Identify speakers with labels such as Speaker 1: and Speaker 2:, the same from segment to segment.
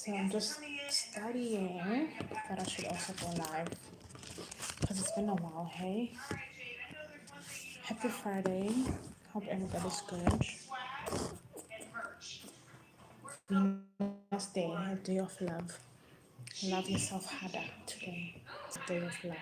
Speaker 1: So I'm just studying that I should also go live because it's been a while. Hey, happy Friday. Hope everybody's good. Venus Day, a day of love. Love yourself harder today. It's a day of love.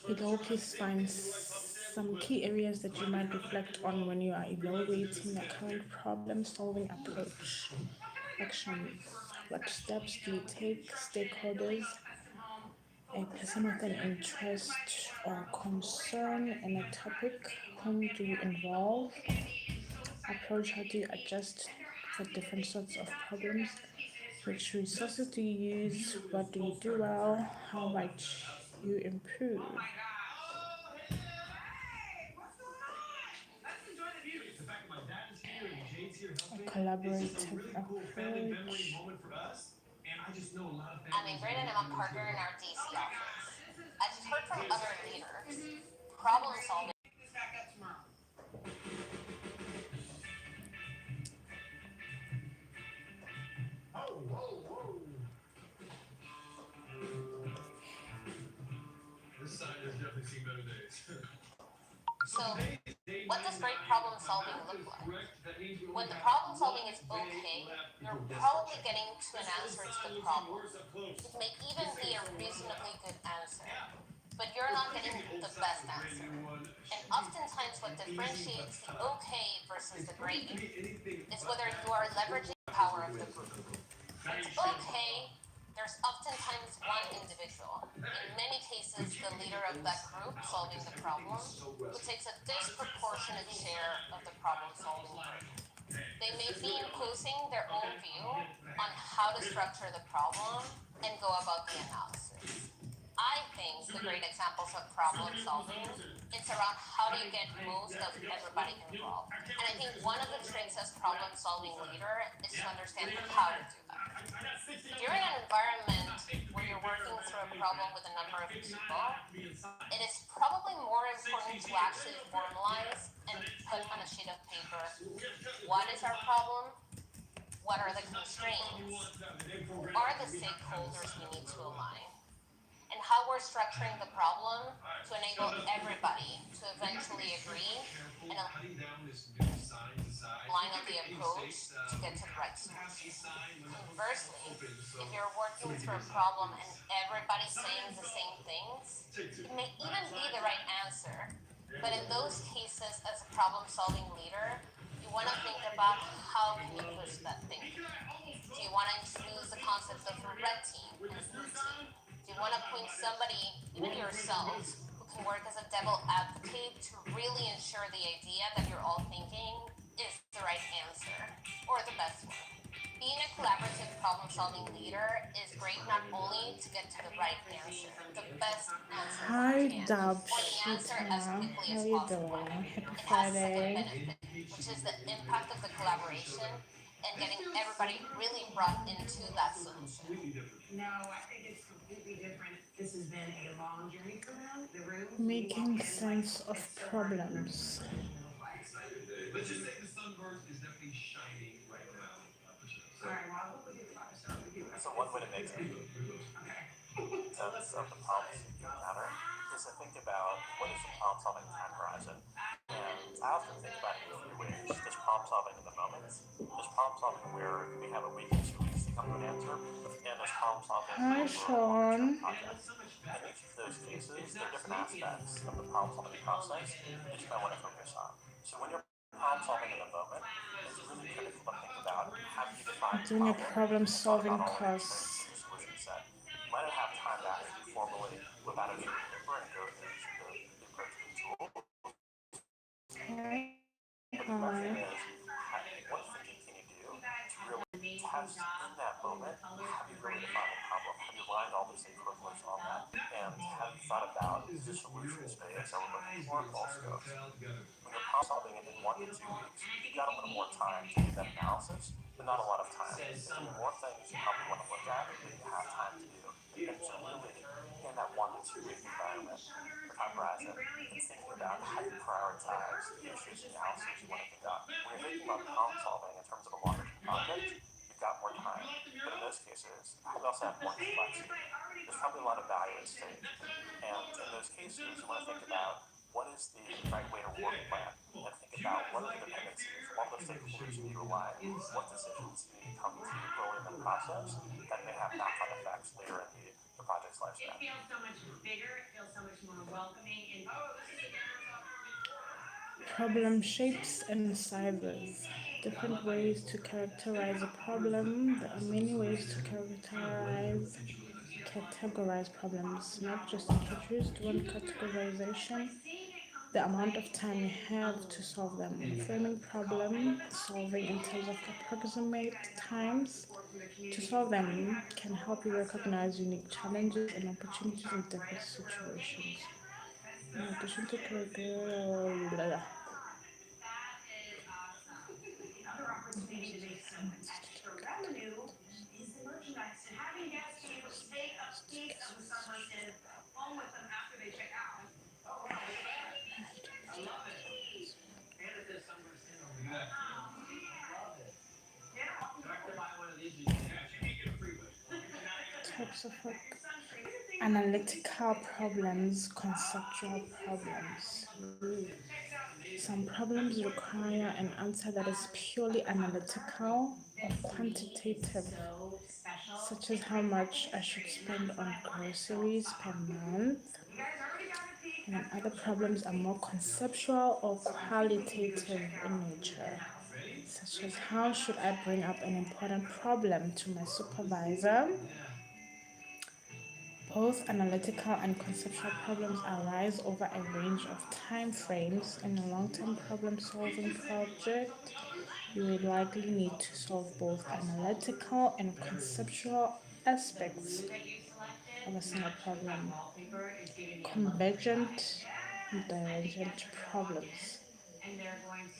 Speaker 1: Below, please find some key areas that you might reflect on when you are evaluating your current problem-solving approach. Actions. What steps do you take? Stakeholders. A person with an interest or concern in a topic. Whom do you involve? Approach. How do you adjust for different sorts of problems? Which resources do you use? What do you do well? How might you improve? A collaborative approach.
Speaker 2: I'm Ingrid and I'm a partner in our DC office. I just heard from other leaders. Problem solving.
Speaker 3: This side has definitely seen better days.
Speaker 2: So, what does great problem solving look like? When the problem solving is okay, you're probably getting to an answer to the problem. It may even be a reasonably good answer, but you're not getting the best answer. And oftentimes what differentiates the okay versus the great is whether you are leveraging the power of the group. It's okay, there's oftentimes one individual, in many cases the leader of that group solving the problem, who takes a disproportionate share of the problem solving burden. They may be imposing their own view on how to structure the problem and go about the analysis. I think the great examples of problem solving, it's around how do you get most of everybody involved. And I think one of the tricks as problem solving leader is to understand how to do that. During an environment where you're working through a problem with a number of people, it is probably more important to actually formalize and put on a sheet of paper, what is our problem? What are the constraints? Who are the stakeholders we need to align? And how we're structuring the problem to enable everybody to eventually agree and align on the approach to get to the right solution. Conversely, if you're working through a problem and everybody's saying the same things, it may even be the right answer, but in those cases, as a problem-solving leader, you want to think about how can you push that thinking. Do you want to introduce the concept of a red team and blue team? Do you want to point somebody, even yourselves, who can work as a devil advocate to really ensure the idea that you're all thinking is the right answer, or the best one? Being a collaborative problem-solving leader is great not only to get to the right answer, the best answer
Speaker 1: Hi,
Speaker 2: you can,
Speaker 1: Dub
Speaker 2: or the answer
Speaker 1: Shita.
Speaker 2: as quickly
Speaker 1: How
Speaker 2: as
Speaker 1: you
Speaker 2: possible.
Speaker 1: doing? Happy
Speaker 2: It has a second
Speaker 1: Friday.
Speaker 2: benefit, which is the impact of the collaboration and getting everybody really brought into that solution.
Speaker 4: No, I think it's completely different. This has been a long journey for them. The room
Speaker 1: Making sense of problems.
Speaker 3: Let's just say the sunburst is definitely shining right now.
Speaker 4: All right, well, I'll look at 5 stars with you.
Speaker 5: So one way to make sense of the problems you encounter is to think about what is the problem solving time horizon. And I often think about it in 3 ways. There's problem solving in the moment, there's problem solving where we have a week or 2 weeks to come to an answer, and there's problem solving
Speaker 1: Hi,
Speaker 5: over a
Speaker 1: Sean.
Speaker 5: project. In each of those cases, there are different aspects of the problem solving process that you might want to focus on. So when you're problem solving in the moment, it's really critical to think about how do you define
Speaker 1: Doing a problem solving
Speaker 5: not only
Speaker 1: course.
Speaker 5: the solution set. You might not have time to actually formally whip out a sheet of paper and go through the approach to the tool.
Speaker 1: Hi.
Speaker 5: But the question is, what thinking can you do to really test in that moment, have you really defined the problem? Have you aligned all the stakeholders on that? And have you thought about the solution space, I would look at historical scopes. When you're problem solving it in 1 to 2 weeks, you've got a little more time to do that analysis, but not a lot of time. There's more things you probably want to look at than you have time to do. And so really, in that 1 to 2 week environment or time horizon, it's thinking about how you prioritize the issues and analysis you want to conduct. When you're thinking about problem solving in terms of a longer term project, you've got more time. But in those cases, you also have more complexity. There's probably a lot of value at stake. And in those cases, you want to think about what is the right way to work plan and think about what are the dependencies, what are the stakeholders you rely on, what decisions you need to come to early in the process that may have knock-on effects later in the project's lifespan.
Speaker 4: It feels so much bigger, it feels so much more welcoming, and
Speaker 1: Problem shapes and sizes. Different ways to characterize a problem. There are many ways to categorize problems, not just introduced one categorization. The amount of time you have to solve them. Framing problem solving in terms of approximate times to solve them can help you recognize unique challenges and opportunities in different situations. In addition to
Speaker 4: another opportunity to make some extra revenue is the merchandise and having guests be able to take a piece of the submersive home with them after they check out. Oh, wow. I love it. And it's a submersive.
Speaker 3: Yeah.
Speaker 4: Love it. Yeah.
Speaker 3: I have to buy one of these. Yeah, you can get a free one.
Speaker 1: types of work. Analytical problems, conceptual problems. Some problems require an answer that is purely analytical or quantitative, such as how much I should spend on groceries per month. And other problems are more conceptual or qualitative in nature, such as how should I bring up an important problem to my supervisor. Both analytical and conceptual problems arise over a range of time frames. In a long-term problem-solving project, you will likely need to solve both analytical and conceptual aspects of a single problem. Convergent and divergent problems.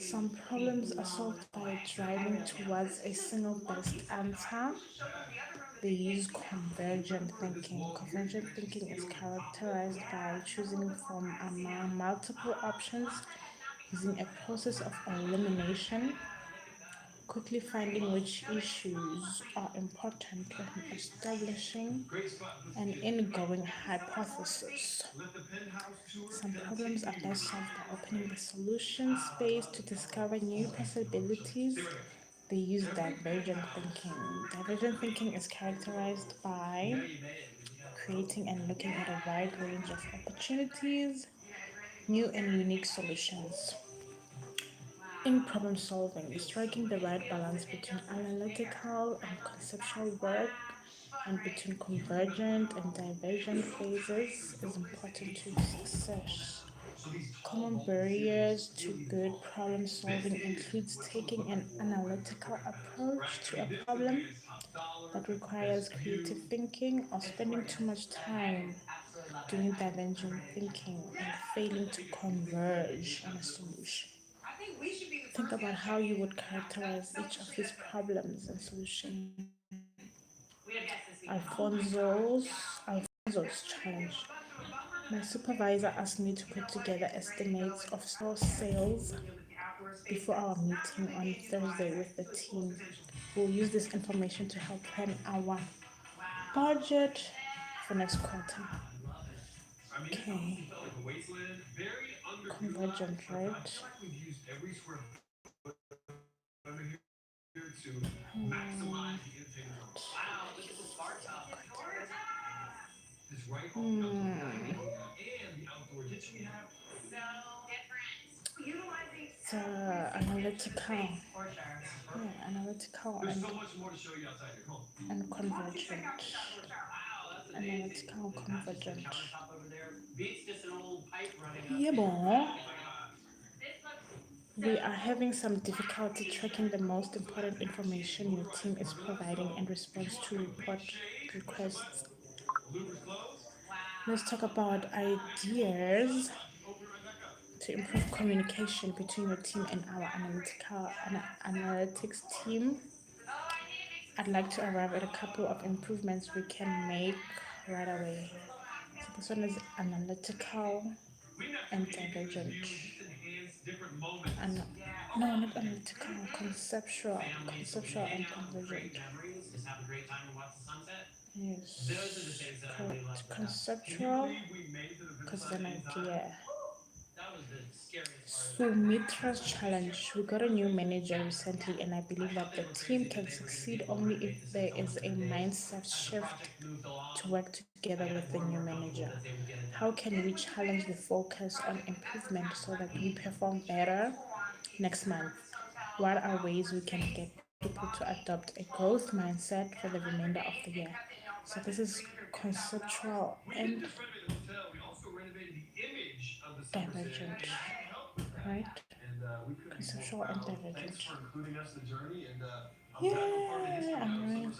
Speaker 1: Some problems are solved by driving towards a single best answer. They use convergent thinking. Convergent thinking is characterized by choosing from among multiple options using a process of elimination, quickly finding which issues are important and establishing an ingoing hypothesis. Some problems are best solved by opening the solution space to discover new possibilities. They use divergent thinking. Divergent thinking is characterized by creating and looking at a wide range of opportunities, new and unique solutions. In problem solving, striking the right balance between analytical and conceptual work and between convergent and divergent phases is important to success. Common barriers to good problem solving includes taking an analytical approach to a problem that requires creative thinking or spending too much time doing divergent thinking and failing to converge on a solution. Think about how you would characterize each of these problems and solutions. Alfonso's challenge. My supervisor asked me to put together estimates of store sales before our meeting on Thursday with the team. We'll use this information to help plan our budget for next quarter. Okay. Convergent, right? The analytical and convergent. Analytical convergent. Yeah, bon. We are having some difficulty tracking the most important information your team is providing in response to report requests. Let's talk about ideas to improve communication between your team and our analytics team. I'd like to arrive at a couple of improvements we can make right away. So this one is analytical and divergent. And no, not analytical, conceptual and divergent. Yes, correct. Conceptual, because it's an idea. Sumitra's challenge. We got a new manager recently, and I believe that the team can succeed only if there is a mindset shift to work together with the new manager. How can we challenge the focus on improvement so that we perform better next month? What are ways we can get people to adopt a growth mindset for the remainder of the year? So this is conceptual and divergent, right? Conceptual and divergent. Yeah, I'm right.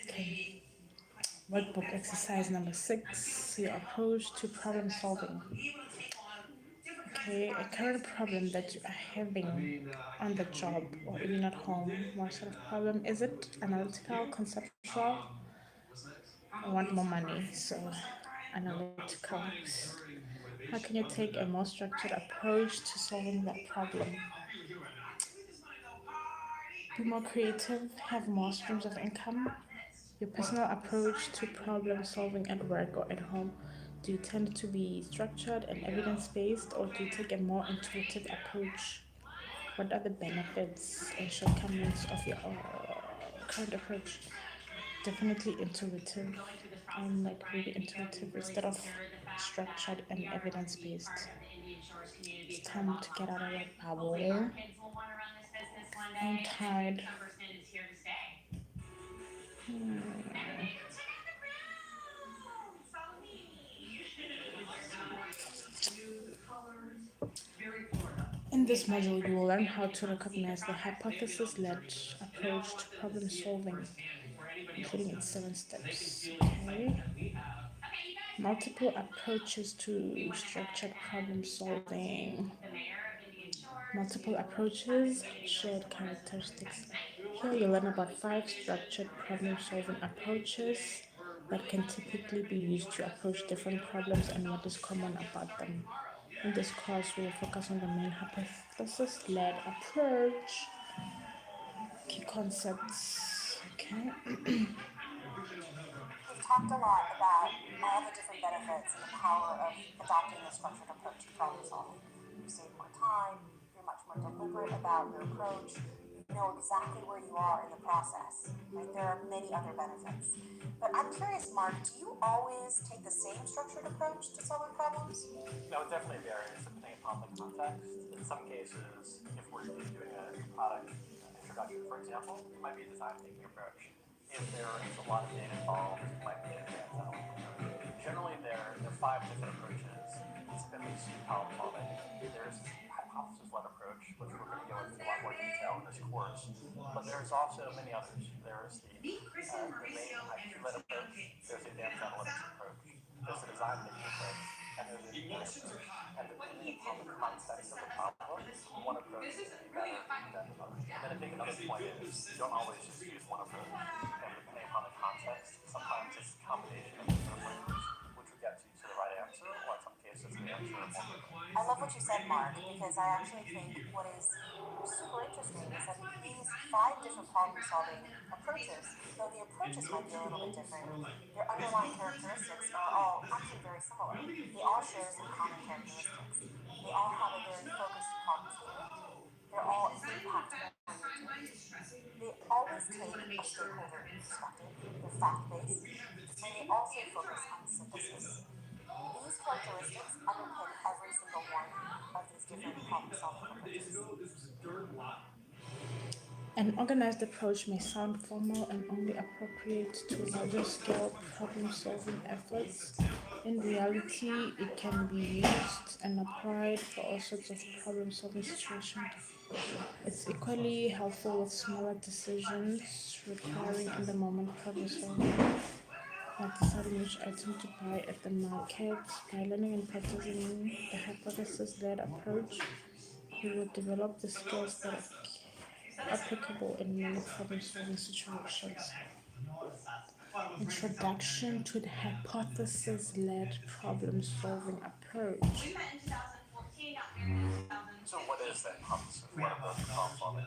Speaker 1: Okay. Workbook exercise number 6, your approach to problem solving. Okay, a current problem that you are having on the job or even at home. What sort of problem is it? Analytical, conceptual? I want more money, so analytical. How can you take a more structured approach to solving that problem? Be more creative, have more streams of income. Your personal approach to problem solving at work or at home. Do you tend to be structured and evidence based, or do you take a more intuitive approach? What are the benefits and shortcomings of your current approach? Definitely intuitive. I'm like really intuitive instead of structured and evidence based. It's time to get out of that bubble. I'm tired. Hmm. In this module, you will learn how to recognize the hypothesis-led approach to problem solving, including its 7 steps. Okay. Multiple approaches to structured problem solving. Multiple approaches, shared characteristics. Here you learn about 5 structured problem solving approaches that can typically be used to approach different problems and what is common about them. In this course, we will focus on the main hypothesis-led approach, key concepts. Okay.
Speaker 2: We've talked a lot about all the different benefits and the power of adopting a structured approach to problem solving. You save more time, you're much more deliberate about your approach, you know exactly where you are in the process, right? There are many other benefits. But I'm curious, Mark, do you always take the same structured approach to solving problems?
Speaker 5: No, it definitely varies depending upon the context. In some cases, if we're doing a product introduction, for example, it might be a design thinking approach. If there is a lot of data involved, it might be an advanced analytical approach. Generally, there are 5 different approaches typically to problem solving. There's the hypothesis-led approach, which we're going to go into a lot more detail in this course. But there's also many others. There's the main IP-led approach. There's the advanced analytics approach. There's the design thinking approach. And there's the approach. And depending upon the context of the problem, one approach is going to be better than another. And then I think another point is you don't always just use one approach. And depending upon the context, sometimes it's a combination of different approaches, which will get you to the right answer, or in some cases, the answer of one.
Speaker 2: I love what you said, Mark, because I actually think what is super interesting is that these 5 different problem solving approaches, though the approaches might be a little bit different, their underlying characteristics are all actually very similar. They all share some common characteristics. They all have a very focused problem statement. They're all impact oriented. They always take a stakeholder perspective. They're fact-based, and they also focus on synthesis. These characteristics underpin every single one of these different problem-solving approaches.
Speaker 1: An organized approach may sound formal and only appropriate to larger scale problem solving efforts. In reality, it can be used and applied for all sorts of problem solving situations. It's equally helpful with smaller decisions requiring in the moment problem solving. like deciding which item to buy at the market. By learning and practicing the hypothesis-led approach, you will develop the skills that are applicable in many problem-solving situations. Introduction to the hypothesis-led problem-solving approach.
Speaker 4: We met in 2014, got married in 2015.
Speaker 5: So what is that hypothesis? What approach to problem solving?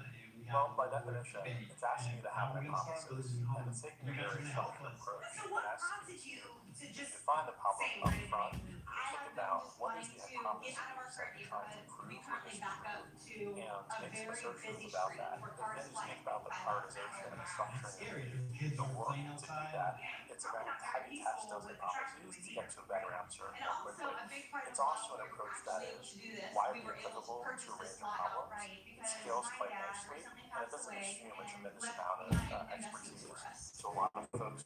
Speaker 5: Well, by definition, it's asking you to have an hypothesis, and it's taking a very structured approach.
Speaker 4: So
Speaker 5: And
Speaker 4: what
Speaker 5: asking
Speaker 4: prompted you to
Speaker 5: you
Speaker 4: just
Speaker 5: define the problem
Speaker 4: say
Speaker 5: up
Speaker 4: right
Speaker 5: front,
Speaker 4: away,
Speaker 5: you
Speaker 4: I
Speaker 5: think
Speaker 4: have
Speaker 5: about
Speaker 4: just
Speaker 5: what
Speaker 4: wanting
Speaker 5: is the
Speaker 4: to get out of our
Speaker 5: hypothesis
Speaker 4: current
Speaker 5: that you're trying to
Speaker 4: neighborhood.
Speaker 5: prove
Speaker 4: We
Speaker 5: or
Speaker 4: currently back
Speaker 5: disprove,
Speaker 4: up to
Speaker 5: and
Speaker 4: a
Speaker 5: make some
Speaker 4: very
Speaker 5: assertions
Speaker 4: busy
Speaker 5: about
Speaker 4: street
Speaker 5: that.
Speaker 4: where
Speaker 5: But
Speaker 4: cars
Speaker 5: then you
Speaker 4: fly
Speaker 5: think about the
Speaker 4: 5 miles an
Speaker 5: prioritization
Speaker 4: hour
Speaker 5: and
Speaker 4: around the
Speaker 5: structuring
Speaker 3: Scary. Kids
Speaker 5: the
Speaker 3: are
Speaker 5: work
Speaker 3: playing
Speaker 5: to do
Speaker 3: outside.
Speaker 5: that. It's about how you test those hypotheses to get to a better answer
Speaker 4: And
Speaker 5: more
Speaker 4: also
Speaker 5: quickly.
Speaker 4: a big part of
Speaker 5: It's also an
Speaker 4: why we were
Speaker 5: approach that
Speaker 4: actually able
Speaker 5: is
Speaker 4: to do this,
Speaker 5: widely
Speaker 4: we were able to
Speaker 5: applicable to a
Speaker 4: purchase this
Speaker 5: range of
Speaker 4: lot
Speaker 5: problems.
Speaker 4: outright
Speaker 5: It
Speaker 4: because
Speaker 5: scales
Speaker 4: my
Speaker 5: quite
Speaker 4: dad
Speaker 5: nicely,
Speaker 4: recently
Speaker 5: and it
Speaker 4: passed
Speaker 5: doesn't
Speaker 4: away
Speaker 5: consume a
Speaker 4: and
Speaker 5: tremendous
Speaker 4: left
Speaker 5: amount of
Speaker 4: behind investments
Speaker 5: expertise.
Speaker 4: for us.
Speaker 5: So a lot of folks.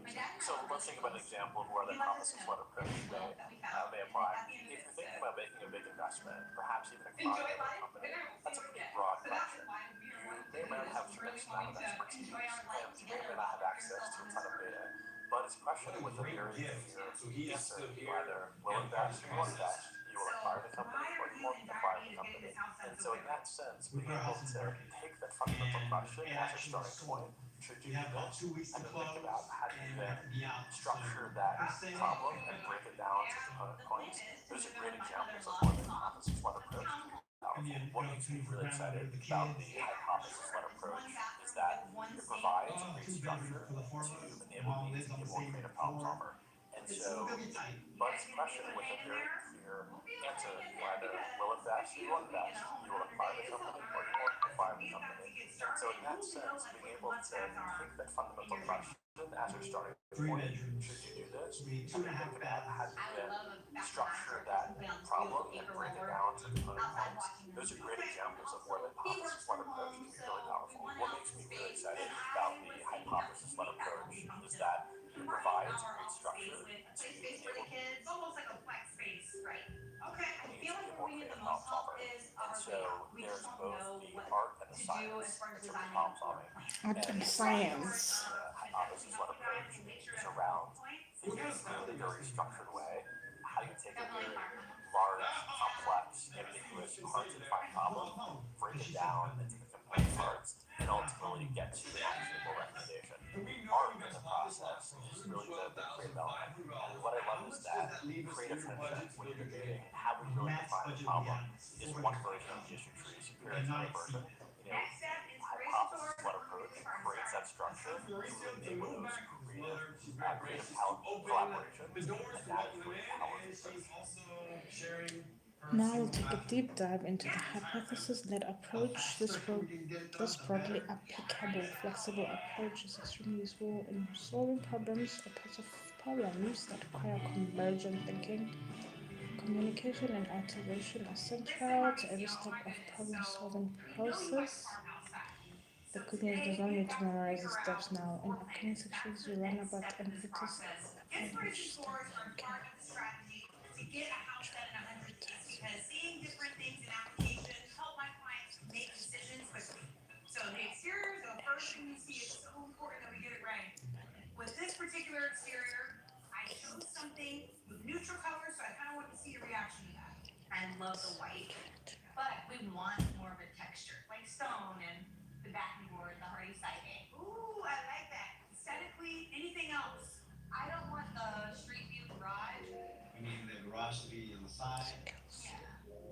Speaker 4: My dad
Speaker 5: So let's think about an example of where the hypothesis-led approach may apply. If you're thinking about making a big investment, perhaps even acquiring a company, that's a pretty broad question. You may or may not have a tremendous amount of expertise, and you may or may not have access to a ton of data. But it's a question with a very clear answer. You either will invest, you will invest, you will acquire the company, or you won't acquire the company. And so in that sense, being able to take that fundamental question as a starting point, should you do this, and then think about how do you then structure that problem and break it down to component points. Those are great examples of where the hypothesis-led approach can be powerful. What makes me really excited about the hypothesis-led approach is that it provides a great structure to enable me to be a more creative problem solver. And so, but it's a question with a very clear answer. You either will invest, you will invest, you will acquire the company, or you won't acquire the company. And so in that sense, being able to take that fundamental question as your starting point, should you do this, and then think about how do you then structure that problem and break it down to component points. Those are great examples of where the hypothesis-led approach can be really powerful. What makes me really excited about the hypothesis-led approach is that it provides a great structure to enable
Speaker 4: It's almost like a flex space, right? Okay. I
Speaker 5: me
Speaker 4: feel
Speaker 5: to
Speaker 4: like
Speaker 5: be a
Speaker 4: what
Speaker 5: more
Speaker 4: we need
Speaker 5: creative
Speaker 4: the
Speaker 5: problem
Speaker 4: most
Speaker 5: solver.
Speaker 4: help is
Speaker 5: And
Speaker 4: our
Speaker 5: so
Speaker 4: layout. We
Speaker 5: there's
Speaker 4: just don't
Speaker 5: both
Speaker 4: know
Speaker 5: the
Speaker 4: what
Speaker 5: art and the
Speaker 4: to do
Speaker 5: science
Speaker 4: as far as
Speaker 5: in terms of
Speaker 4: designing
Speaker 5: problem solving.
Speaker 1: Art and science.
Speaker 5: Hypothesis-led approach is around thinking through in a very structured way. How do you take a very large, complex, ambiguous, hard to define problem, break it down into the component parts, and ultimately get to an actionable recommendation? Art in the process is really the creative element. And what I love is that creative tension when you're debating how we really define the problem is one version of the issue tree superior to another version.
Speaker 4: Next step,
Speaker 5: Hypothesis-led approach creates that structure to really enable those creative collaborations, and that is really the power of research.
Speaker 1: Now we'll take a deep dive into the hypothesis-led approach. This broadly applicable, flexible approach is extremely useful in solving problems or types of problems that require convergent thinking. Communication and iteration are central to every step of problem-solving process. The good news, there's no need to memorize the steps now. In upcoming sections, you'll learn about the impetus of each step. Okay.
Speaker 4: to get a house done in 100 days because seeing different things in applications help my clients make decisions quickly. So the exterior is the first thing you see. It's so important that we get it right. With this particular exterior, I chose something with neutral colors, so I kind of want to see a reaction to that. I love the white, but we want more of a texture, like stone and the backing board, the hardy siding. Ooh, I like that. Aesthetically, anything else? I don't want the street view garage.
Speaker 3: You mean the garage to be on the side?
Speaker 4: Yeah.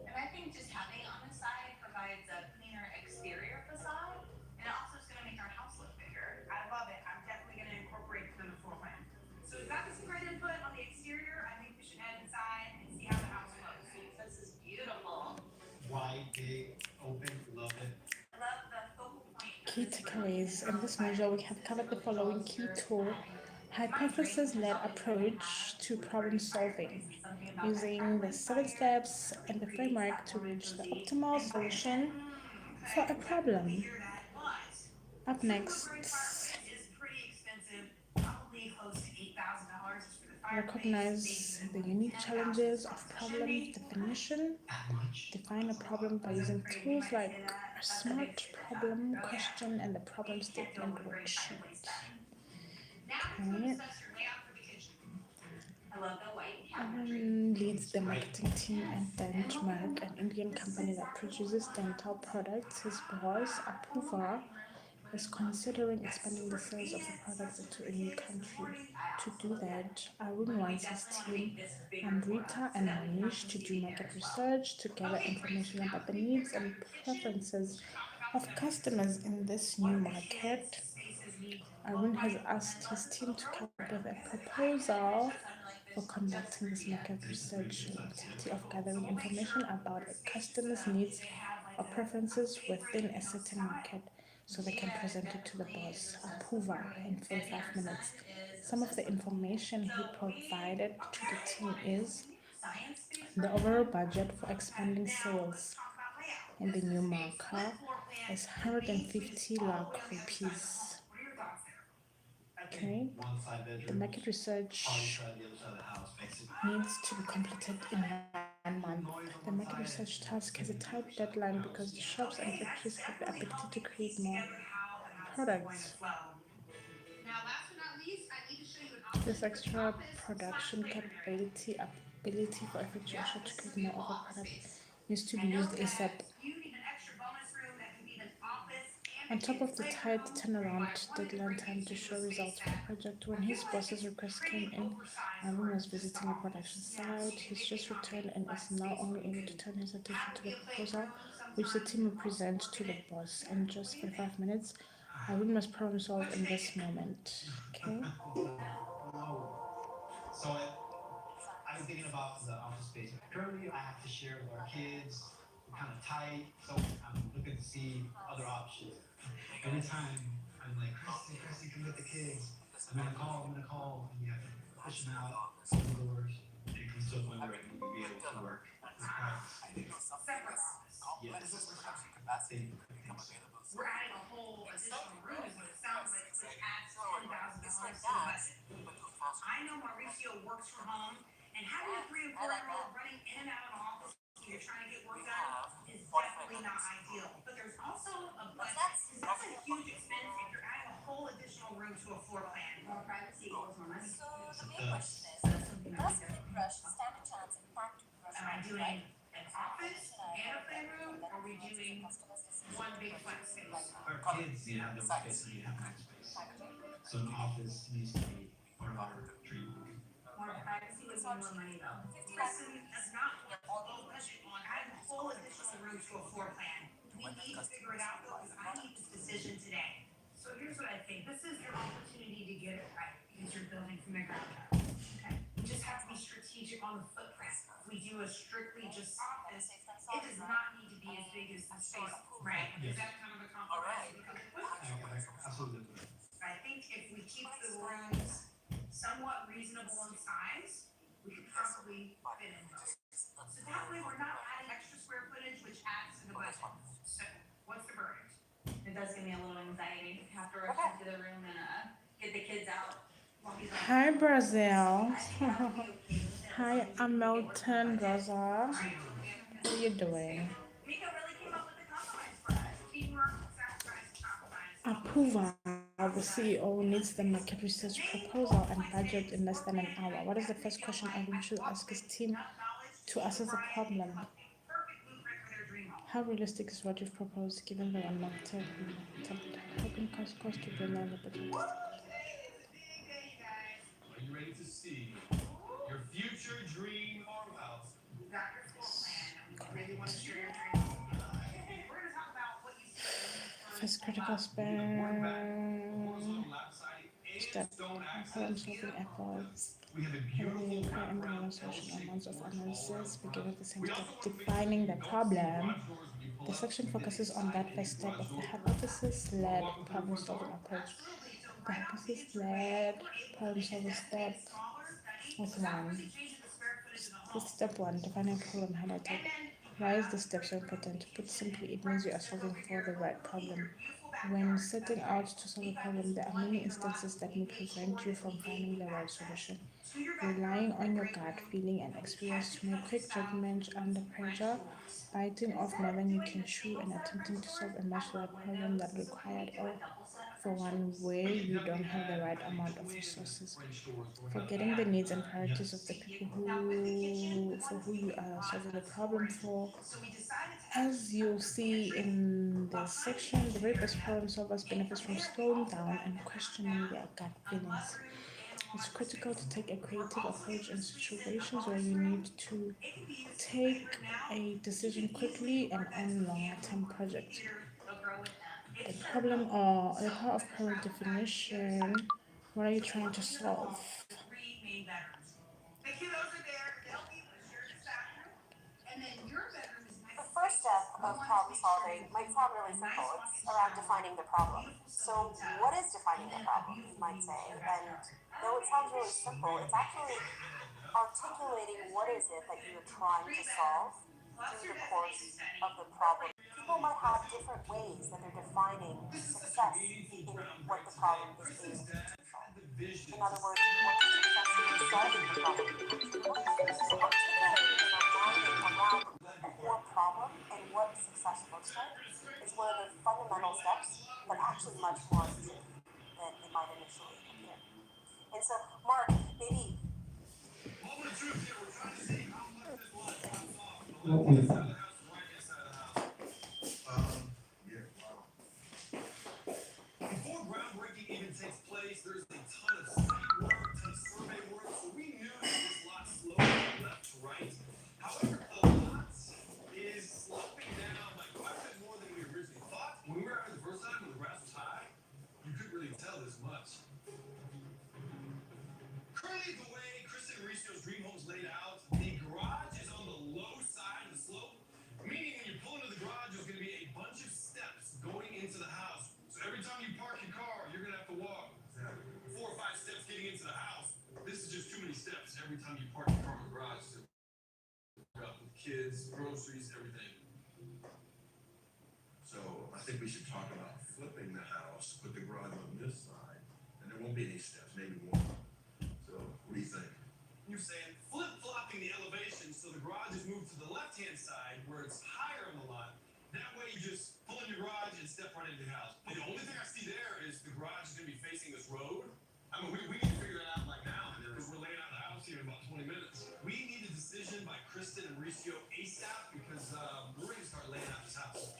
Speaker 4: And I think just having it on the side provides a cleaner exterior facade, and it also is going to make our house look bigger. I love it. I'm definitely going to incorporate it in the floor plan. So we've got some great input on the exterior. I think we should head inside and see how the house looks. This is beautiful.
Speaker 3: Wide, big, open, love it.
Speaker 4: I love the focal point.
Speaker 1: Key takeaways. In this module, we have covered the following key tool: hypothesis-led approach to problem solving, using the 7 steps and the framework to reach the optimal solution for a problem. Up next, recognize the unique challenges of problem definition. Define a problem by using tools like a SMART problem, question, and the problem statement worksheet. Okay. leads the marketing team at Benchmark, an Indian company that produces dental products. His boss, Apuva, is considering expanding the sales of the products into a new country. To do that, Arun wants his team, Amrita and Manish, to do market research to gather information about the needs and preferences of customers in this new market. Arun has asked his team to come up with a proposal for conducting this market research activity of gathering information about a customer's needs or preferences within a certain market so they can present it to the boss, Apuva, in 45 minutes. Some of the information he provided to the team is the overall budget for expanding sales in the new market is 150 lakh rupees. Okay, the market research needs to be completed in 1 month. The market research task has a tight deadline because the shops and factories have the ability to create more products. This extra production ability for a factory or shop to create more of a product needs to be used ASAP. On top of the tight turnaround deadline time to show results for the project, when his boss's request came in, Arun was visiting a production site. He's just returned and is now only able to turn his attention to the proposal, which the team will present to the boss in just 45 minutes. Arun must problem solve in this moment. Okay.
Speaker 3: So I've been thinking about the office space. Currently, I have to share with our kids. We're kind of tight, so I'm looking to see other options. Every time I'm like, Christy, come get the kids. I'm gonna call, and you have to push them out, open the doors, and it comes to a point where I can be able to work. Yes.
Speaker 4: We're adding a whole additional room is what it sounds like, which adds $10,000 to the budget. I know Mauricio works from home, and having a 3 and 4-year-old running in and out of the office when you're trying to get work done is definitely not ideal. But there's also a budget, because that's a huge expense if you're adding a whole additional room to a floor plan. More privacy equals more money.
Speaker 2: So the main question is, does toothbrush stand a chance in fact toothbrush
Speaker 4: Am I doing an office and a playroom, or are we doing one big flex space?
Speaker 3: Our kids need to have their own space, and we have their own space. So an office needs to be part of our dream.
Speaker 4: More privacy would be more money though. Kristen does not want a low budget on adding a whole additional room to a floor plan. We need to figure it out though, because I need this decision today. So here's what I think, this is your opportunity to get it right, because you're building from the ground up. Okay, we just have to be strategic on the footprint. If we do a strictly just office, it does not need to be as big as the space, right? Is that kind of a compromise?
Speaker 3: Absolutely.
Speaker 4: I think if we keep the rooms somewhat reasonable in size, we could probably fit in those. So that way we're not adding extra square footage, which adds to the budget. So what's the verdict?
Speaker 6: It does give me a little anxiety. Have to rush into the room and get the kids out while he's on.
Speaker 1: Hi, Brazil. Hi, I'm Melton Rosa. How are you doing?
Speaker 4: Mika really came up with a compromise for us. Teamwork, sacrifice, compromise.
Speaker 1: Approval. The CEO needs the market research proposal and budget in less than an hour. What is the first question Arun should ask his team to assess the problem?
Speaker 4: Perfect blueprint for their dream home.
Speaker 1: How realistic is what you've proposed given the unmarketed how can cost to bring down the budget?
Speaker 3: Are you ready to see your future dream farmhouse?
Speaker 4: We've got your floor plan, and we really want to share your dream home. We're gonna talk about what you see.
Speaker 1: First critical step problem solving efforts.
Speaker 3: We have a
Speaker 1: Having
Speaker 3: beautiful
Speaker 1: a and solution amounts of analysis, begin with the same step defining the problem. The section focuses on that first step of the hypothesis-led problem solving approach. The hypothesis-led problem solving step with one. With step one, defining problem highlighted. Why is this step so important? Put simply, it means you are solving for the right problem. When setting out to solve a problem, there are many instances that may prevent you from finding the right solution. Relying on your gut feeling and experience to make quick judgment under pressure, biting off more than you can chew, and attempting to solve a much larger problem that required for one where you don't have the right amount of resources, forgetting the needs and priorities of the people for who you are solving the problem for. As you'll see in this section, the very best problem solvers benefits from slowing down and questioning their gut feelings. It's critical to take a creative approach in situations where you need to take a decision quickly and on longer term projects. The problem or the power of problem definition. What are you trying to solve?
Speaker 2: The first step of problem solving might sound really simple. It's around defining the problem. So, what is defining the problem, you might say? And though it sounds really simple, it's actually articulating what is it that you're trying to solve through the course of the problem. People might have different ways that they're defining success in what the problem is aimed to solve. In other words, what does success mean solving the problem? So articulating and aligning around the core problem and what success looks like is one of the fundamental steps, but actually much more easy than it might initially appear. And so, Mark, maybe
Speaker 3: Before groundbreaking even takes place, there's a ton of site work, ton of survey work, so we knew that this lot sloped from left to right. However, the lot is sloping down like quite a bit more than we originally thought. When we were out here the first time when the grass was high, you couldn't really tell this much. Currently, the way Kristen and Mauricio's dream home's laid out, the garage is on the low side of the slope, meaning when you pull into the garage, there's going to be a bunch of steps going into the house. So every time you park your car, you're going to have to walk 4 or 5 steps getting into the house. This is just too many steps every time you park your car in the garage to pick up with kids, groceries, everything.
Speaker 7: So I think we should talk about flipping the house, put the garage on this side, and there won't be any steps, maybe one. So what do you think?
Speaker 3: You're saying flip-flopping the elevation so the garage is moved to the left-hand side where it's higher on the lot. That way you just pull in your garage and step right into the house. The only thing I see there is the garage is going to be facing this road. I mean, we need to figure that out like now because we're laying out the house here in about 20 minutes. We need a decision by Kristen and Mauricio ASAP because we're going to start laying out this house.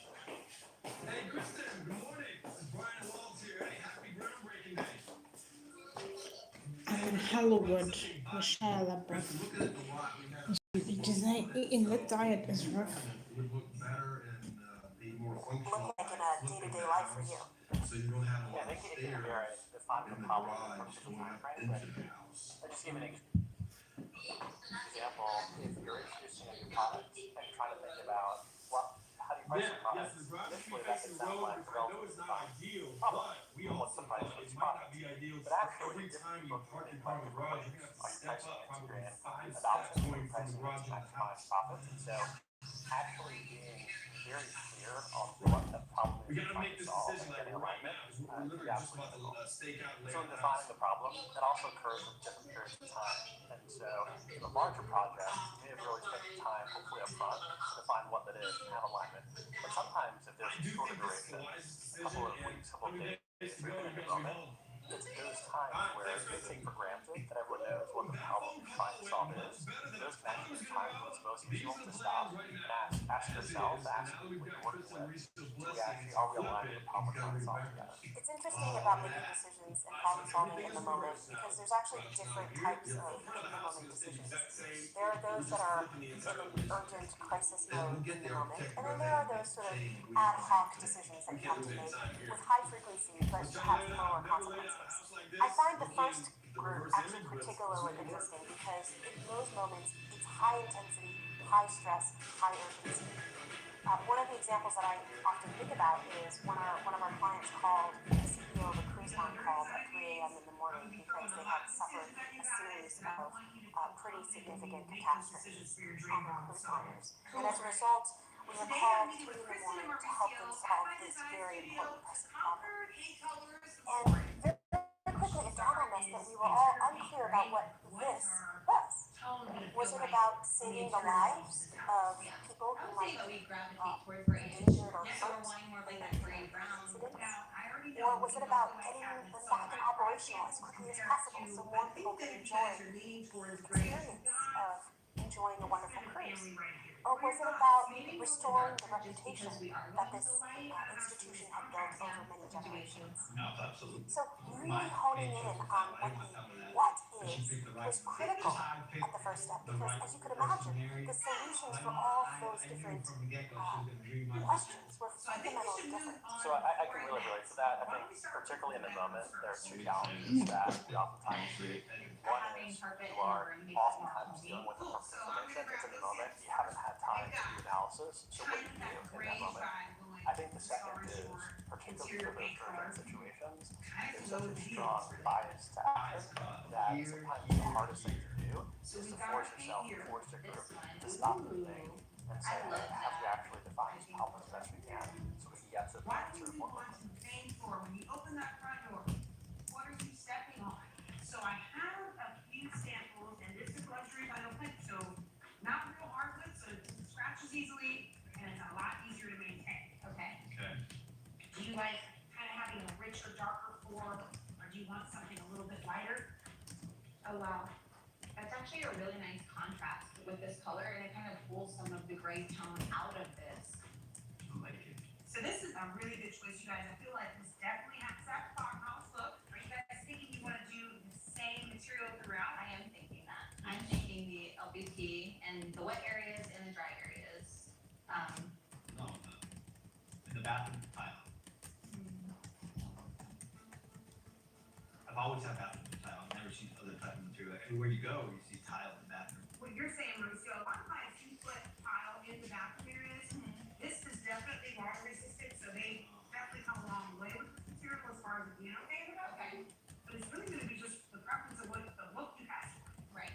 Speaker 3: Hey, Kristen, good morning. This is Brian Walls here. Hey, happy groundbreaking day.
Speaker 1: I'm in Hollywood, Michelle LaBeouf.
Speaker 7: Looking at the lot, we have
Speaker 1: Design in the diet is rough.
Speaker 7: it would look better and be more
Speaker 2: look
Speaker 7: functional.
Speaker 2: like in a day-to-day life for you.
Speaker 7: So you don't have a
Speaker 5: Yeah,
Speaker 7: lot
Speaker 5: they
Speaker 7: of
Speaker 5: can
Speaker 7: stairs
Speaker 5: compare it, define
Speaker 7: in
Speaker 5: the
Speaker 7: the
Speaker 5: problem
Speaker 7: garage
Speaker 5: from the
Speaker 7: going
Speaker 5: time
Speaker 7: up
Speaker 5: frame, but
Speaker 7: into the house.
Speaker 5: I just give an example. If you're introducing a new product and trying to think about, well, how do you price the product?
Speaker 3: Yes, the garage is
Speaker 5: Initially, that
Speaker 3: facing
Speaker 5: can
Speaker 3: the
Speaker 5: sound
Speaker 3: road,
Speaker 5: like
Speaker 3: which I know
Speaker 5: relatively
Speaker 3: is not
Speaker 5: fine.
Speaker 3: ideal,
Speaker 5: Problem.
Speaker 3: but we
Speaker 5: What's
Speaker 3: also
Speaker 5: the price
Speaker 3: thought
Speaker 5: of
Speaker 3: it
Speaker 5: this
Speaker 3: might not
Speaker 5: product?
Speaker 3: be ideal.
Speaker 5: But
Speaker 3: For
Speaker 5: actually,
Speaker 3: every
Speaker 5: this
Speaker 3: time
Speaker 5: is
Speaker 3: you
Speaker 5: both
Speaker 3: park your
Speaker 5: in
Speaker 3: car in the garage,
Speaker 5: ways.
Speaker 3: you're gonna have
Speaker 5: Are
Speaker 3: to
Speaker 5: you
Speaker 3: step
Speaker 5: pricing
Speaker 3: up
Speaker 5: it to
Speaker 3: probably
Speaker 5: grant
Speaker 3: 5 steps
Speaker 5: adoption? Are
Speaker 3: going
Speaker 5: you
Speaker 3: from the
Speaker 5: pricing it
Speaker 3: garage
Speaker 5: to
Speaker 3: to the
Speaker 5: maximize
Speaker 3: house.
Speaker 5: profits? And so, actually being very clear on what the problem
Speaker 3: We
Speaker 5: is
Speaker 3: gotta
Speaker 5: you're
Speaker 3: make
Speaker 5: trying to
Speaker 3: this
Speaker 5: solve
Speaker 3: decision
Speaker 5: and
Speaker 3: like
Speaker 5: getting
Speaker 3: right
Speaker 5: alignment,
Speaker 3: now, because we're literally just about to stake out and lay
Speaker 5: so
Speaker 3: out
Speaker 5: in
Speaker 3: the
Speaker 5: defining
Speaker 3: house.
Speaker 5: the problem, it also occurs in different periods of time. And so in a larger project, you may have really spent the time, hopefully up front, to define what that is and have alignment. But sometimes if there's
Speaker 3: I
Speaker 5: a
Speaker 3: do
Speaker 5: shorter
Speaker 3: think this is the
Speaker 5: duration,
Speaker 3: wisest
Speaker 5: a couple
Speaker 3: decision,
Speaker 5: of
Speaker 3: and
Speaker 5: weeks, a couple of days,
Speaker 3: days to
Speaker 5: or
Speaker 3: go,
Speaker 5: even
Speaker 3: you
Speaker 5: in
Speaker 3: guys
Speaker 5: the
Speaker 3: will be
Speaker 5: moment,
Speaker 3: home.
Speaker 5: it's those times
Speaker 3: Alright,
Speaker 5: where
Speaker 3: thanks,
Speaker 5: they
Speaker 3: Kristen.
Speaker 5: take for granted that everyone knows what the
Speaker 3: That
Speaker 5: problem
Speaker 3: phone
Speaker 5: you're
Speaker 3: call
Speaker 5: trying to
Speaker 3: went
Speaker 5: solve
Speaker 3: much
Speaker 5: is.
Speaker 3: better than I
Speaker 5: Those
Speaker 3: thought it
Speaker 5: actually
Speaker 3: was
Speaker 5: the
Speaker 3: gonna
Speaker 5: times
Speaker 3: go.
Speaker 5: when it's most
Speaker 3: These
Speaker 5: useful
Speaker 3: are
Speaker 5: to
Speaker 3: the
Speaker 5: stop
Speaker 3: plans right
Speaker 5: and
Speaker 3: now,
Speaker 5: ask
Speaker 3: as
Speaker 5: yourself,
Speaker 3: is, and
Speaker 5: ask
Speaker 3: now that
Speaker 5: who
Speaker 3: we've
Speaker 5: you're
Speaker 3: got
Speaker 5: working
Speaker 3: Kristen and
Speaker 5: with,
Speaker 3: Reese's
Speaker 5: do we
Speaker 3: blessing
Speaker 5: actually,
Speaker 3: to
Speaker 5: are we
Speaker 3: flip
Speaker 5: aligned with
Speaker 3: it.
Speaker 5: the problem we're
Speaker 7: gotta
Speaker 5: trying to
Speaker 7: read
Speaker 5: solve
Speaker 7: back.
Speaker 5: together?
Speaker 2: It's interesting
Speaker 3: Oh,
Speaker 2: about
Speaker 3: look
Speaker 2: making
Speaker 3: at that.
Speaker 2: decisions and
Speaker 3: So
Speaker 2: problem solving
Speaker 3: everything
Speaker 2: in
Speaker 3: is
Speaker 2: the
Speaker 3: in
Speaker 2: moment
Speaker 3: reverse now.
Speaker 2: because there's actually
Speaker 3: Now
Speaker 2: different
Speaker 3: here,
Speaker 2: types
Speaker 3: the
Speaker 2: of
Speaker 3: front
Speaker 2: in
Speaker 3: of the
Speaker 2: the
Speaker 3: house is
Speaker 2: moment
Speaker 3: gonna stay the
Speaker 2: decisions.
Speaker 3: exact same.
Speaker 2: There are
Speaker 3: We're
Speaker 2: those
Speaker 3: just
Speaker 2: that are
Speaker 3: flipping the
Speaker 2: in
Speaker 3: entire
Speaker 2: an
Speaker 3: place.
Speaker 2: urgent crisis
Speaker 7: And
Speaker 2: mode
Speaker 7: we'll get
Speaker 2: in the
Speaker 7: the
Speaker 2: moment,
Speaker 7: architect
Speaker 2: and
Speaker 7: to
Speaker 2: then
Speaker 7: go
Speaker 2: there
Speaker 7: ahead
Speaker 2: are
Speaker 7: and
Speaker 2: those sort of
Speaker 7: change. We
Speaker 2: ad
Speaker 7: can
Speaker 2: hoc
Speaker 7: change.
Speaker 2: decisions that
Speaker 3: We
Speaker 2: you
Speaker 3: can't
Speaker 2: have to
Speaker 3: lose any
Speaker 2: make
Speaker 3: time here.
Speaker 2: with high frequency but
Speaker 3: Let's try to
Speaker 2: perhaps
Speaker 3: lay it out.
Speaker 2: lower
Speaker 3: I've never laid out a
Speaker 2: consequences.
Speaker 3: house like this.
Speaker 2: I find the
Speaker 3: Hopefully
Speaker 2: first
Speaker 3: the
Speaker 2: group
Speaker 3: reverse
Speaker 2: actually
Speaker 3: image, but this
Speaker 2: particularly
Speaker 3: will work.
Speaker 2: interesting because in those moments it's high intensity, high stress, high urgency. One of the examples that I often think about is when one of our clients called, the CEO of a cruise line called at 3 a.m. in the morning because they had suffered a series of pretty significant catastrophes on their cruise liners. And as a result, we were called 3 in the morning to help them solve this very important pressing problem. And very quickly it dawned on us that we were all unclear about what this was. Was it about saving the lives of people who might be injured or hurt in these incidents? Or Or was it about getting them back and operational as quickly as possible so more people could enjoy the experience of enjoying a wonderful cruise? Or was it about restoring the reputation that this institution had built over many generations?
Speaker 3: No, absolutely.
Speaker 2: So really honing in on what is was critical at the first step, because as you could imagine, the solutions for all those different questions were fundamentally different.
Speaker 5: So I can really relate to that. I think particularly in the moment, there are two challenges that we oftentimes see. One is you are oftentimes dealing with the perfect information. It's in the moment. You haven't had time to do analysis. So what do you do in that moment? I think the second is, particularly for those urgent situations, there's such a strong bias to action that sometimes the hardest thing to do is to force yourself, force your group to stop moving and say, hey, have we actually defined this problem as best we can so we can get to the answer more quickly.
Speaker 4: When you open that front door, what are you stepping on? So I have a few samples, and this is luxury vinyl plank, so not real hardwood, so it scratches easily, and it's a lot easier to maintain.
Speaker 6: Okay.
Speaker 3: Okay.
Speaker 4: Do you like kind of having a richer, darker form, or do you want something a little bit lighter?
Speaker 6: Oh wow. That's actually a really nice contrast with this color, and it kind of pulls some of the gray tone out of this.
Speaker 3: I like it.
Speaker 4: So this is a really good choice, you guys. I feel like this definitely has that farmhouse look. Are you guys thinking you want to do the same material throughout?
Speaker 6: I am thinking that. I'm thinking the LVP and the wet areas and the dry areas.
Speaker 3: No, in the bathroom tile. I've always had bathroom tile. I've never seen other type of material. Everywhere you go, you see tile in the bathroom.
Speaker 4: What you're saying, Mauricio, a lot of clients do put tile in the bathroom areas. This is definitely water resistant, so they definitely come a long way with this material as far as being okay with that.
Speaker 6: Okay.
Speaker 4: But it's really going to be just the preference of what the look you guys want.
Speaker 6: Right.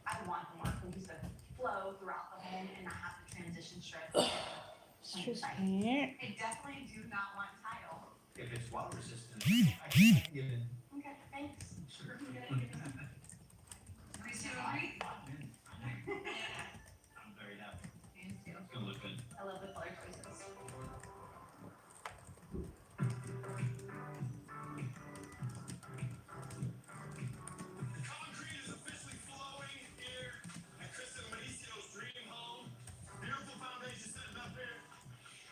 Speaker 6: I want a more cohesive flow throughout the home and not have to transition strips.
Speaker 1: Excuse me.
Speaker 6: I definitely do not want tile.
Speaker 3: If it's water resistant, I can get in.
Speaker 6: Okay, thanks.
Speaker 3: Sure.
Speaker 4: Mauricio, agree?
Speaker 3: I'm very happy.
Speaker 6: Me too.
Speaker 3: It's gonna look good.
Speaker 6: I love the color choices.
Speaker 7: The concrete is officially flowing here at Kristen and Mauricio's dream home. Beautiful foundation sitting up here.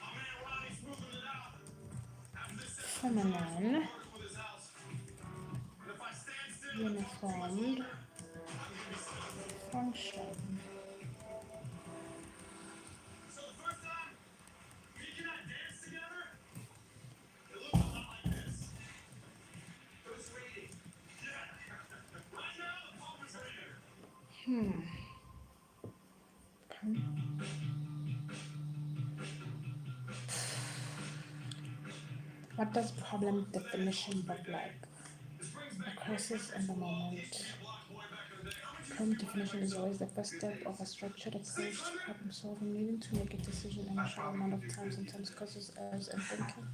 Speaker 7: My man Ronnie's smoothing it out. After this session,
Speaker 1: Feminine,
Speaker 7: working with his house. And if I stand still and talk too much
Speaker 1: uniformed,
Speaker 7: longer, I'm gonna be stuck.
Speaker 1: function.
Speaker 7: So the first time Vicky and I danced together, it looked a lot like this. It was raining. Yeah. Right now the pump is raining.
Speaker 1: What does problem definition look like? A crisis in the moment. Problem definition is always the first step of a structured approach to problem solving, needing to make a decision in a short amount of time sometimes causes errors in thinking.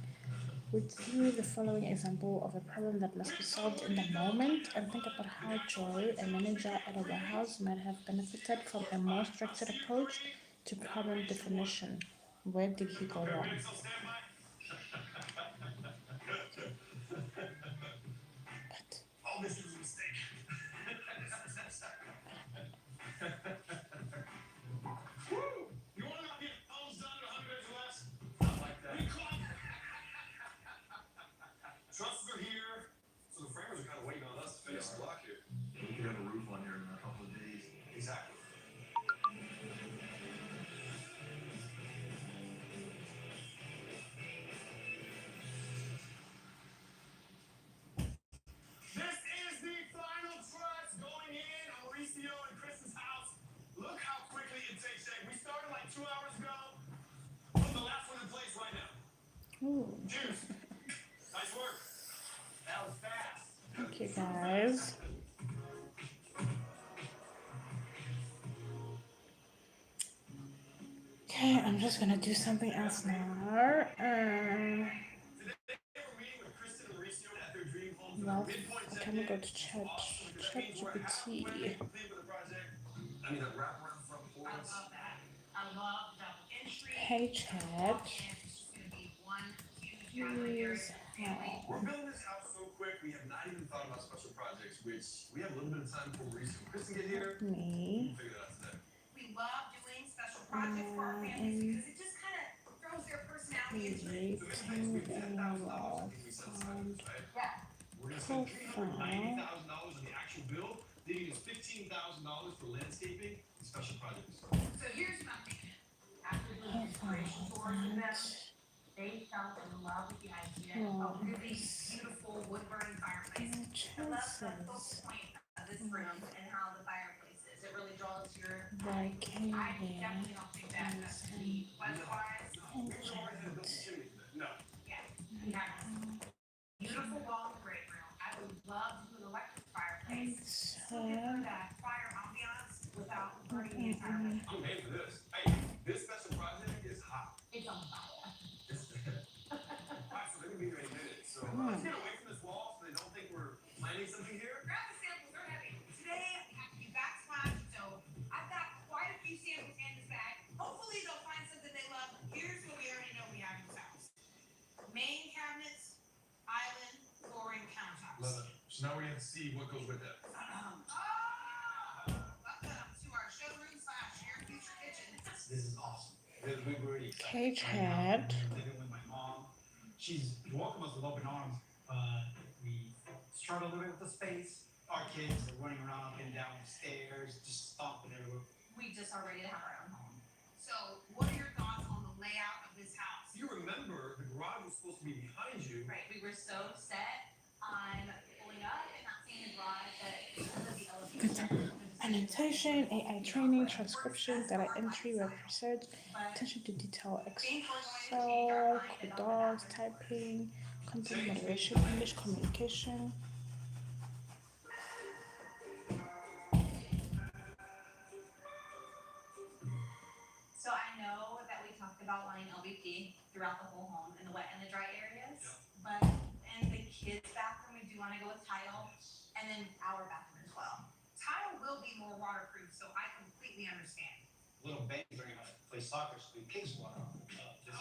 Speaker 1: Read through the following example of a problem that must be solved in the moment and think about how Joe, a manager at a warehouse, might have benefited from a more structured approach to problem definition. Where did he go wrong?
Speaker 7: Everybody's on standby. All this was a mistake. Woo! You want to not get phones done in 100 days or less?
Speaker 3: Not like that.
Speaker 7: We clock. Trusses are here, so the framers are kind of waiting on us to finish the block here. We could have a roof on here in a couple of days. Exactly. This is the final truss going in on Mauricio and Chris's house. Look how quickly it takes shape. We started like 2 hours ago. Put the last one in place right now.
Speaker 1: Ooh,
Speaker 7: Cheers. Nice work.
Speaker 3: That was fast.
Speaker 1: okay, guys. Okay, I'm just gonna do something else now.
Speaker 7: Today we're meeting with Kristen and Mauricio at their dream home for
Speaker 1: Well,
Speaker 7: the midpoint
Speaker 1: I can go to ChatGPT.
Speaker 7: I mean, a wraparound front porch.
Speaker 4: I love that. I love double entry.
Speaker 1: Hey Chat,
Speaker 4: And it's just going to be one huge gathering area.
Speaker 1: please
Speaker 4: family.
Speaker 7: We're building this house so quick, we have not even thought about special projects, which we have a little bit of time before Maurice and Kristen get here.
Speaker 1: Me.
Speaker 7: We'll figure that out today.
Speaker 4: We love doing special projects for our families because it just kind of throws their personality into it.
Speaker 1: Creating a wall sound
Speaker 7: We're gonna spend
Speaker 1: profile.
Speaker 7: $390,000 on the actual build, leaving us $15,000 for landscaping and special projects.
Speaker 4: So here's what I'm thinking. After the inspiration tours with them, they fell in love with the idea of really beautiful wood burning fireplaces. I love the focal point of this room and how the fireplace is. It really draws your
Speaker 1: Working
Speaker 4: I
Speaker 1: there.
Speaker 4: definitely don't think that that's to be weather-wise.
Speaker 7: No.
Speaker 4: Yeah, we have beautiful wall great room. I would love to do an electric fireplace. So give her that fire ambiance without burning the entire room.
Speaker 7: I'm made for this. Hey, this special project is hot.
Speaker 6: It's on fire.
Speaker 7: Alright, so let me be here in a minute. So let's get away from this wall so they don't think we're planning something here.
Speaker 4: Grab the samples, they're heavy. Today, I have to be backsplash, so I've got quite a few samples in this bag. Hopefully, they'll find something they love. Here's what we already know we have in this house. Main cabinets, island, flooring, countertops.
Speaker 7: Love it. So now we have to see what goes with that.
Speaker 4: Welcome to our showroom slash your future kitchen.
Speaker 3: This is awesome. We were already excited.
Speaker 1: Cage head.
Speaker 3: Living with my mom. She's welcomed us with open arms, but we struggle a little bit with the space. Our kids are running around up and down the stairs, just stomping everywhere.
Speaker 6: We just are ready to have our own home.
Speaker 4: So, what are your thoughts on the layout of this house?
Speaker 7: You remember the garage was supposed to be behind you.
Speaker 6: Right, we were so set on pulling up and not seeing the garage that because of the elevation.
Speaker 1: Annotation, AI training, transcription, data entry, web research, attention to detail, Excel, code docs, typing, content moderation, English communication.
Speaker 6: So I know that we talked about wanting LVP throughout the whole home in the wet and the dry areas, but in the kids' bathroom, we do want to go with tile, and then our bathroom as well.
Speaker 4: Tile will be more waterproof, so I completely understand.
Speaker 3: Little babies learning how to play soccer, so the kids water. This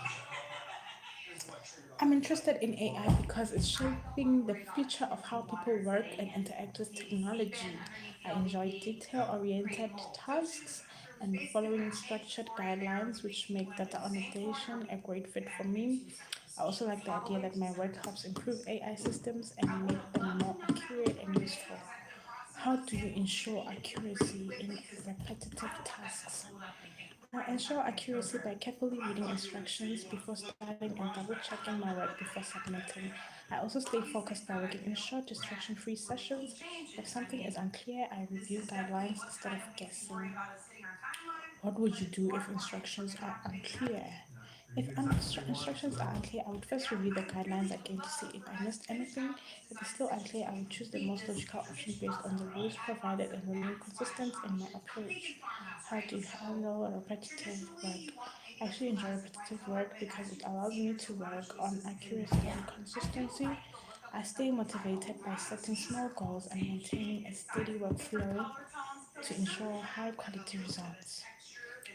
Speaker 3: is what triggered
Speaker 1: I'm interested in AI because it's shaping the future of how people work and interact with technology. I enjoy detail-oriented tasks and following structured guidelines, which make data annotation a great fit for me. I also like the idea that my work helps improve AI systems and make them more accurate and useful. How do you ensure accuracy in repetitive tasks? I ensure accuracy by carefully reading instructions before starting and double checking my work before submitting. I also stay focused by working in short, distraction-free sessions. If something is unclear, I review guidelines instead of guessing. What would you do if instructions are unclear? If instructions are unclear, I would first review the guidelines again to see if I missed anything. If it's still unclear, I would choose the most logical option based on the rules provided and remain consistent in my approach. How do you handle repetitive work? I actually enjoy repetitive work because it allows me to work on accuracy and consistency. I stay motivated by setting small goals and maintaining a steady workflow to ensure high quality results.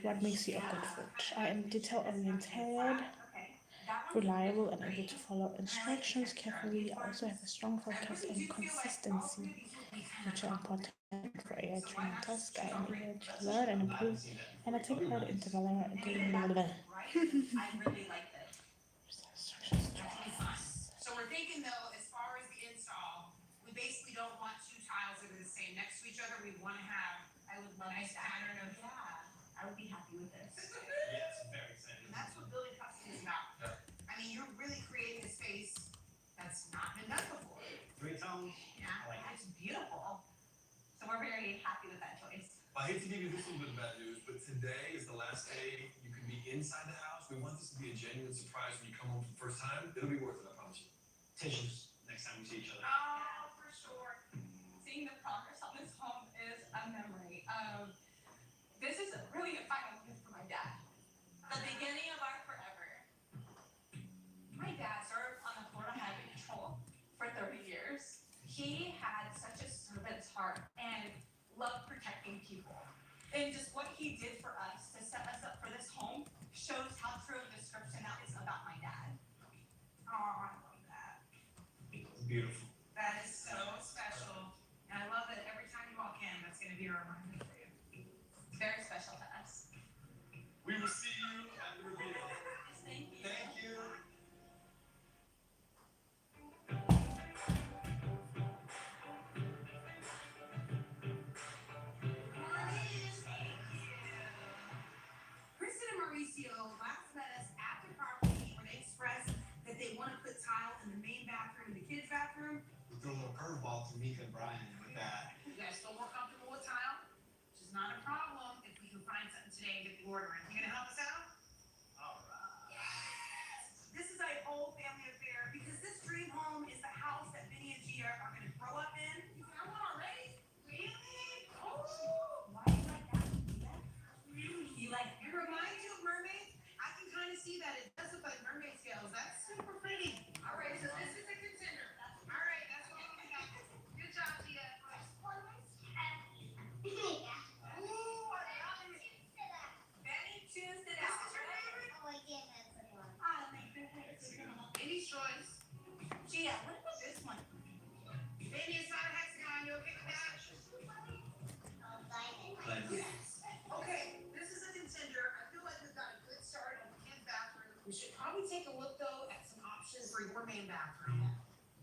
Speaker 1: What makes you a good coach? I am detail oriented, reliable, and able to follow instructions carefully. I also have a strong focus and consistency, which are important for AI training tasks. I am able to learn and improve, and I take part in developing.
Speaker 6: I really like this.
Speaker 4: So we're thinking though, as far as the install, we basically don't want two tiles that are the same next to each other. We want to have
Speaker 6: I would love
Speaker 4: nice
Speaker 6: that.
Speaker 4: pattern of.
Speaker 6: I would be happy with this.
Speaker 3: Yes, very excited.
Speaker 4: And that's what building custom is about. I mean, you're really creating a space that's not been done before.
Speaker 3: 3 tones.
Speaker 4: Yeah,
Speaker 3: I like
Speaker 6: It's beautiful. So we're very happy with that choice.
Speaker 7: I hate to give you this little bit of bad news, but today is the last day you can be inside the house. We want this to be a genuine surprise when you come home for the first time. It'll be worth it, I promise you.
Speaker 3: Tissues next time we see each other.
Speaker 4: Oh, for sure.
Speaker 6: Seeing the progress on this home is a memory. This is really a final gift for my dad. The beginning of our forever. My dad served on the Florida Highway Patrol for 30 years. He had such a servant's heart and loved protecting people. And just what he did for us to set us up for this home shows how true a description that is about my dad.
Speaker 4: Oh, I love that.
Speaker 3: throw a little curveball to Mika and Brian with that.
Speaker 4: You guys feel more comfortable with tile? Which is not a problem if we can find something today and get the order in. You gonna help us out?
Speaker 3: All right.
Speaker 4: Yes! This is a whole family affair because this dream home is the house that Vinny and Gia are gonna grow up in. You found one already? Really? Oh!
Speaker 2: Why do you like that?
Speaker 4: You like it reminds you of mermaids? I can kind of see that. It does look like mermaid scales. That's super pretty. All right, so this is a contender. All right, that's what we got. Good job, Gia. Ooh, I love it. Benny, choose it out. This is your favorite? Benny's choice.
Speaker 2: Gia, what about this one?
Speaker 4: Benny, it's not a hexagon. You okay with that? Yes. Okay, this is a contender. I feel like we've got a good start on the kids' bathroom. We should probably take a look though at some options for your main bathroom.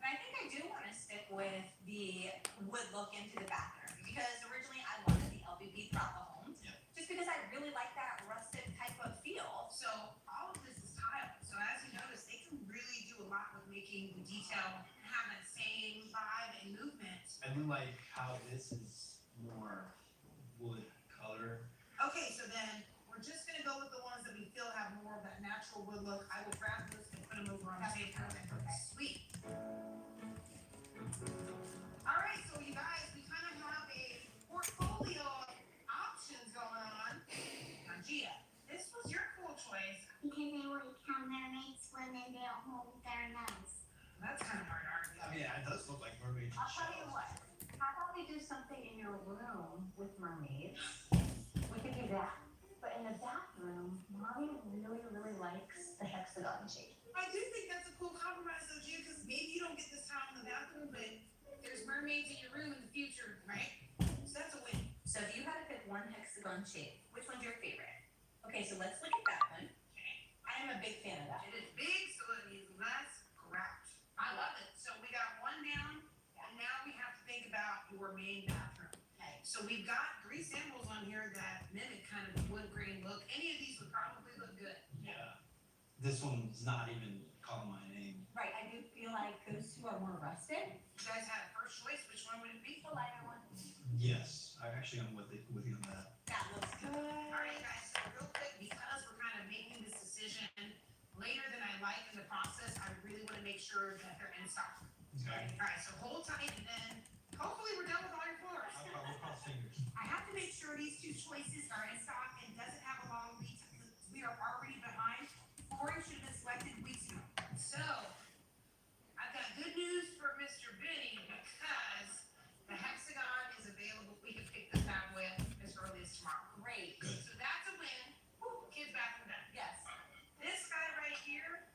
Speaker 2: But I think I do want to stick with the wood look into the bathroom because originally I wanted the LVP throughout the home.
Speaker 3: Yeah.
Speaker 2: Just because I really like that rustic type of feel.
Speaker 4: So all of this is tile. So as you notice, they can really do a lot with making the detail have that same vibe and movement.
Speaker 3: I do like how this is more wood color.
Speaker 4: Okay, so then we're just gonna go with the ones that we feel have more of that natural wood look. I will grab those and put them over on the table. Sweet. All right, so you guys, we kind of have a portfolio of options going on. Now, Gia, this was your cool choice.
Speaker 8: Because they like how mermaids swim and they don't hold their nose.
Speaker 4: That's kind of hard to argue.
Speaker 3: I mean, it does look like mermaid
Speaker 2: I'll tell you
Speaker 3: shells.
Speaker 2: what. How about we do something in your room with mermaids? We could do that. But in the bathroom, Mommy really, really likes the hexagon shape.
Speaker 4: I do think that's a cool compromise, though, Gia, because maybe you don't get this time in the bathroom, but there's mermaids in your room in the future, right? So that's a win.
Speaker 2: So if you had to pick one hexagon shape, which one's your favorite? Okay, so let's look at that one.
Speaker 4: Okay.
Speaker 2: I am a big fan of that.
Speaker 4: It is big, so it is less grouch. I love it. So we got one down, and now we have to think about your main bathroom.
Speaker 2: Okay.
Speaker 4: So we've got 3 samples on here that mimic kind of the wood grain look. Any of these would probably look good.
Speaker 3: Yeah. This one's not even calling my name.
Speaker 2: Right, I do feel like those two are more rustic.
Speaker 4: You guys had first choice. Which one would it be?
Speaker 2: The lighter one.
Speaker 3: Yes, I'm with you on that.
Speaker 2: That looks good.
Speaker 4: All right, guys. So real quick, because we're kind of making this decision later than I like in the process, I really want to make sure that they're in stock.
Speaker 3: Okay.
Speaker 4: All right, so hold tight, and then hopefully we're done with all your floors.
Speaker 3: We'll cross fingers.
Speaker 4: I have to make sure these 2 choices are in stock and doesn't have a long lead time. We are already behind. Flooring should have been selected weeks ago. So, I've got good news for Mr. Benny because the hexagon is available. We can pick this bad boy up as early as tomorrow.
Speaker 2: Great.
Speaker 3: Good.
Speaker 4: So that's a win. Woo, kids bathroom done.
Speaker 2: Yes.
Speaker 4: This guy right here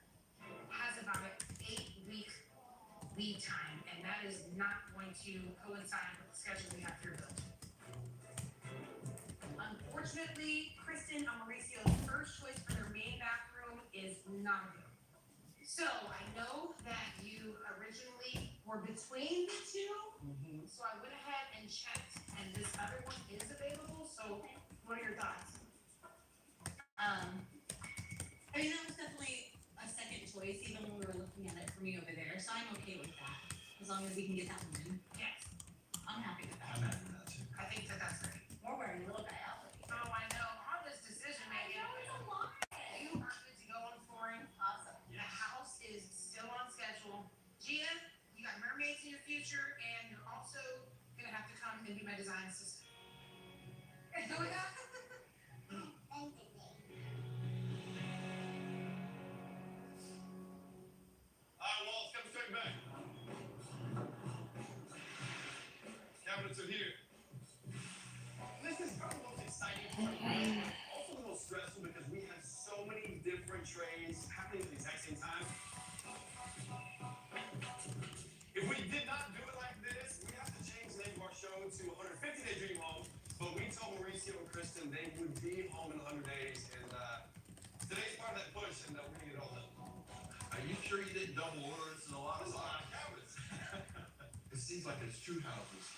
Speaker 4: has about an 8-week lead time, and that is not going to coincide with the schedule we have here built. Unfortunately, Kristen and Mauricio's first choice for their main bathroom is not available. So I know that you originally were between the 2, so I went ahead and checked, and this other one is available. So what are your thoughts?
Speaker 2: I mean, that was definitely a second choice, even when we were looking at it for me over there. So I'm okay with that, as long as we can get that one in.
Speaker 4: Yes,
Speaker 2: I'm happy with that.
Speaker 3: I'm happy with that too.
Speaker 4: I think that that's great.
Speaker 2: We're wearing little guy outfit.
Speaker 4: Oh, I know. All this decision making.
Speaker 2: it's a lot.
Speaker 4: You are good to go on flooring.
Speaker 2: Awesome.
Speaker 4: The house is still on schedule. Gia, you got mermaids in your future, and you're also gonna have to come and be my design assistant. Do we have?
Speaker 7: Alright, Walls, come straight back. Cabinets are here. This is probably the most exciting part. Also the most stressful because we have so many different trades happening at the exact same time. If we did not do it like this, we have to change the name of our show to 150 Day Dream Home. But we told Mauricio and Kristen they would be home in 100 days, and today's part of that push, and we're gonna get it all done.
Speaker 9: Are you sure you didn't double order this in a lot
Speaker 7: There's
Speaker 9: of
Speaker 7: a lot
Speaker 9: time?
Speaker 7: of cabinets.
Speaker 9: It seems like it's true houses.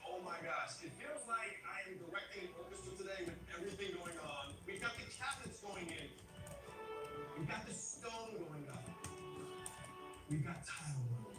Speaker 7: Oh my gosh, it feels like I am directing an orchestra today with everything going on. We've got the cabinets going in. We've got the stone going up. We've got tile going.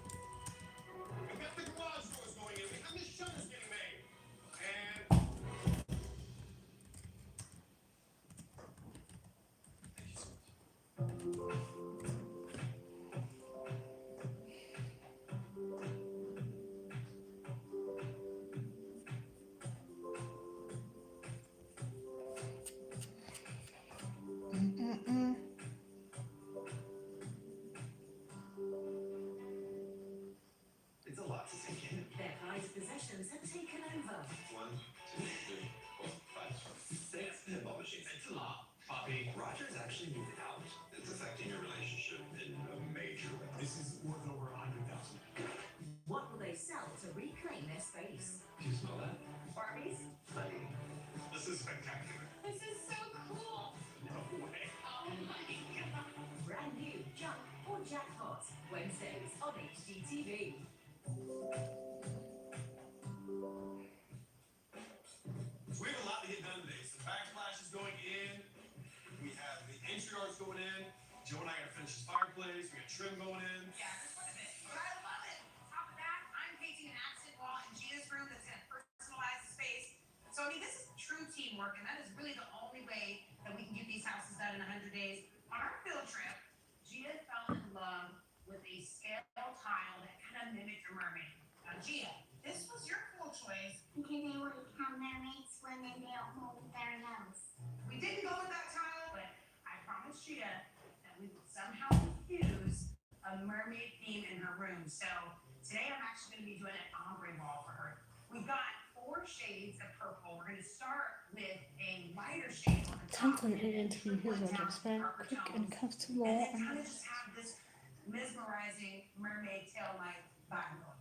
Speaker 7: stars going in. Joe and I gotta finish this fireplace. We got trim going in.
Speaker 4: Yeah, just quite a bit. But I love it. On top of that, I'm painting an accent wall in Gia's room that's gonna personalize the space. So I mean, this is true teamwork, and that is really the only way that we can get these houses done in 100 days. On our field trip, Gia fell in love with a scale tile that kind of mimicked a mermaid. Now, Gia, this was your cool choice.
Speaker 8: Because they would how mermaids swim and they don't hold their nose.
Speaker 4: We didn't go with that tile, but I promised Gia that we would somehow infuse a mermaid theme in her room. So today I'm actually going to be doing an ombre wall for her. We've got 4 shades of purple. We're going to start with a lighter shade on the top.
Speaker 1: Temple interview looks very quick and comfortable,
Speaker 4: And then
Speaker 1: and
Speaker 4: kind of just have this mesmerizing mermaid tail light vibe going.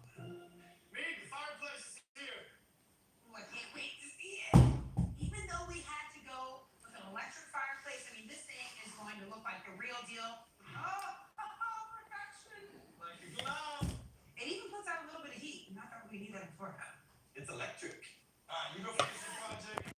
Speaker 7: Meet the fireplace is here.
Speaker 4: Oh, I can't wait to see it. Even though we had to go with an electric fireplace, I mean, this thing is going to look like the real deal. Perfection.
Speaker 7: Like a glove.
Speaker 4: It even puts out a little bit of heat. Not that we need that before.
Speaker 7: It's electric. All right, you go finish your project.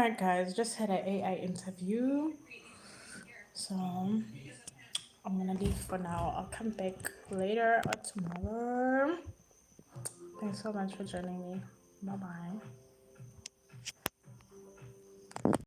Speaker 1: Alright, guys, just had an AI interview, so I'm gonna leave for now. I'll come back later or tomorrow. Thanks so much for joining me. Bye bye.